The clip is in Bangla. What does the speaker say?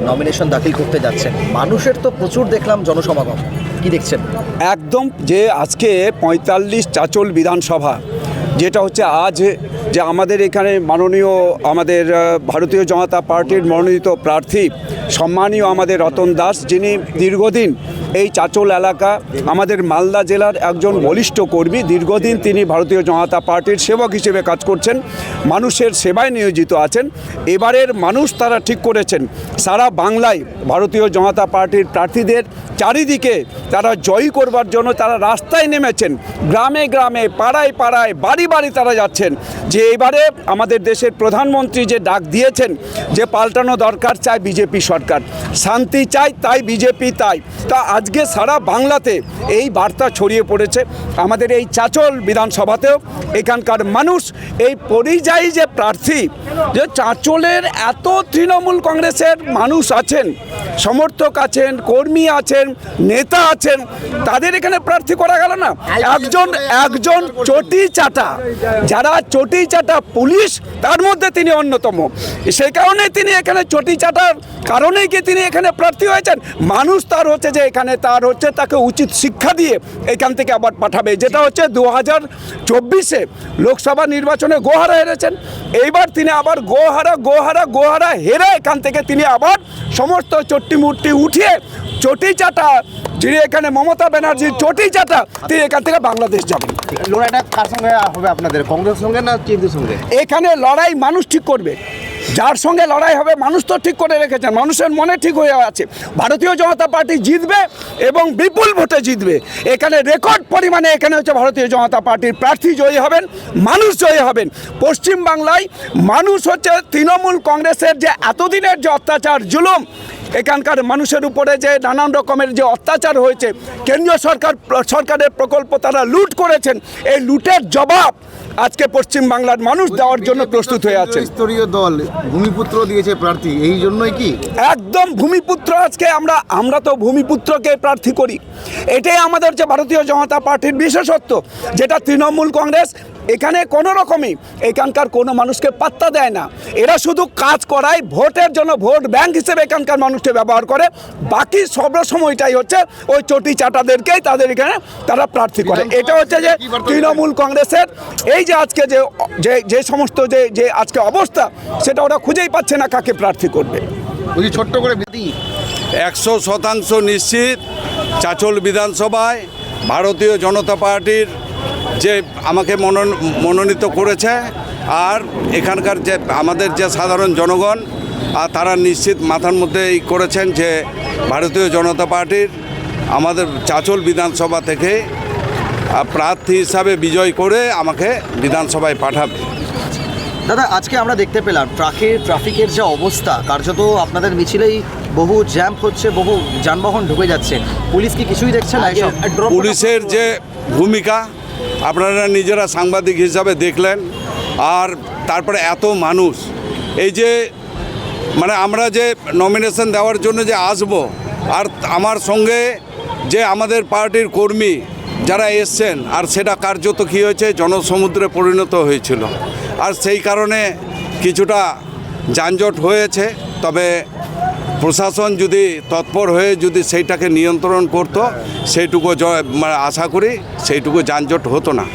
নমিনেশন দাখিল করতে যাচ্ছেন, মানুষের তো প্রচুর দেখলাম জনসমাগম, কি দেখছেন? একদম যে আজকে ৪৫ চাঁচল বিধানসভা, যেটা হচ্ছে আজ যে আমাদের এখানে মাননীয় আমাদের ভারতীয় জনতা পার্টির মনোনীত প্রার্থী সম্মানীয় আমাদের রতন দাস, যিনি দীর্ঘদিন এই চাঁচল এলাকা আমাদের মালদা জেলার একজন বলিষ্ঠ কর্মী, দীর্ঘদিন তিনি ভারতীয় জনতা পার্টির সেবক হিসেবে কাজ করছেন, মানুষের সেবায় নিয়োজিত আছেন। এবারের মানুষ তারা ঠিক করেছেন সারা বাংলায় ভারতীয় জনতা পার্টির প্রার্থীদের চারিদিকে তারা জয়ী করবার জন্য তারা রাস্তায় নেমেছেন, গ্রামে গ্রামে পাড়ায় পাড়ায় বাড়ি বাড়ি তারা যাচ্ছেন, যে এবারে আমাদের দেশের প্রধানমন্ত্রী যে ডাক দিয়েছেন যে পাল্টানো দরকার, চায় বিজেপি সরকার, শান্তি চাই তাই বিজেপি তাই। তা আজকে সারা বাংলাতে এই বার্তা ছড়িয়ে পড়েছে। আমাদের এই চাঁচল বিধানসভাতেও এখানকার মানুষ এই পরিযায়ী যে প্রার্থী, যে চাঁচলের এত তৃণমূল কংগ্রেসের মানুষ আছেন, সমর্থক আছেন, কর্মী আছেন, নেতা আছেন, তাদের এখানে প্রার্থী করা গেল না। একজন চটি চাটা, যারা চটি চাটা পুলিশ, তার মধ্যে তিনি অন্যতম। সেই কারণে তিনি এখানে চটি চাটার কারণেই কি তিনি এখানে প্রার্থী হয়েছেন। মানুষ তার হচ্ছে যে এখানে তার হচ্ছে তাকে উচিত শিক্ষা দিয়ে এখান থেকে আবার পাঠাবে, যেটা হচ্ছে 2024-এ লোকসভা নির্বাচনে গোহারা হেরেছেন। এইবার তিনি আবার গোহারা হেরে এখান থেকে তিনি আবার সমস্ত চট্টি মূর্তি উঠিয়ে চটি চাটা, যিনি এখানে মমতা ব্যানার্জির চটি চাটা, তিনি এখান থেকে বাংলাদেশ যাবেন। লড়াইটা কার সঙ্গে হবে আপনাদের, কংগ্রেসের সঙ্গে না টিএমসির সঙ্গে? এখানে লড়াই মানুষ ঠিক করবে, যার সঙ্গে লড়াই হবে মানুষ তো ঠিক করে রেখেছেন, মানুষের মনে ঠিক হয়ে আছে ভারতীয় জনতা পার্টি জিতবে এবং বিপুল ভোটে জিতবে। এখানে রেকর্ড পরিমাণে এখানে হচ্ছে ভারতীয় জনতা পার্টির প্রার্থী জয়ী হবেন, মানুষ জয়ী হবেন। পশ্চিমবাংলায় মানুষ হচ্ছে তৃণমূল কংগ্রেসের যে এতদিনের যে অত্যাচার জুলুম, এখানকার মানুষের উপরে যে নানান রকমের যে অত্যাচার হয়েছে, কেন্দ্রীয় সরকারের প্রকল্প তারা লুট করেছেন, এই লুটের জবাব আজকে পশ্চিমবাংলার মানুষ দেওয়ার জন্য প্রস্তুত হয়ে আছে। স্তরীয় দল ভূমিপুত্র দিয়েছে প্রার্থী, এই জন্যই কি? একদম ভূমিপুত্র, আজকে আমরা তো ভূমিপুত্রকে প্রার্থী করি, এটাই আমাদের যে ভারতীয় জনতা পার্টির বিশেষত্ব, যেটা তৃণমূল কংগ্রেস এখানে কোনো রকমই এখানকার কোনো মানুষকে পাত্তা দেয় না। এরা শুধু কাজ করায় ভোটের জন্য, ভোট ব্যাংক হিসেবে এখানকার মানুষকে ব্যবহার করে, বাকি সব সময়টাই হচ্ছে ওই চটি চাটাদেরকেই তাদের এখানে তারা প্রার্থী করে। এটা হচ্ছে যে তৃণমূল কংগ্রেসের এই যে আজকে যে সমস্ত যে আজকে অবস্থা, সেটা ওরা খুঁজেই পাচ্ছে না কাকে প্রার্থী করবে। ছোট্ট করে 100% নিশ্চিত চাঁচল বিধানসভায় ভারতীয় জনতা পার্টির যে আমাকে মনোনীত করেছে, আর এখানকার যে আমাদের যে সাধারণ জনগণ, আর তারা নিশ্চিত মাথার মধ্যে এই করেছেন যে ভারতীয় জনতা পার্টির আমাদের চাঁচল বিধানসভা থেকে প্রার্থী হিসাবে বিজয় করে আমাকে বিধানসভায় পাঠাবে। দাদা, আজকে আমরা দেখতে পেলাম ট্রাফিকের যে অবস্থা, কার্যত আপনাদের মিছিলেই বহু জ্যাম হচ্ছে, বহু যানবাহন ঢুকে যাচ্ছে, পুলিশ কি কিছুই দেখছে না? পুলিশের যে ভূমিকা আপনারা নিজেরা সাংবাদিক হিসাবে দেখলেন, আর তারপরে এত মানুষ, এই যে মানে আমরা যে নমিনেশন দেওয়ার জন্য যে আসব, আর আমার সঙ্গে যে আমাদের পার্টির কর্মী যারা এসছেন, আর সেটা কার্যত কী হয়েছে, জনসমুদ্রে পরিণত হয়েছিল, আর সেই কারণে কিছুটা যানজট হয়েছে। তবে প্রশাসন যদি তৎপর হয়ে যদি সেইটাকে নিয়ন্ত্রণ করত, সেইটুকু আশা করি সেইটুকু যানজট হতো না।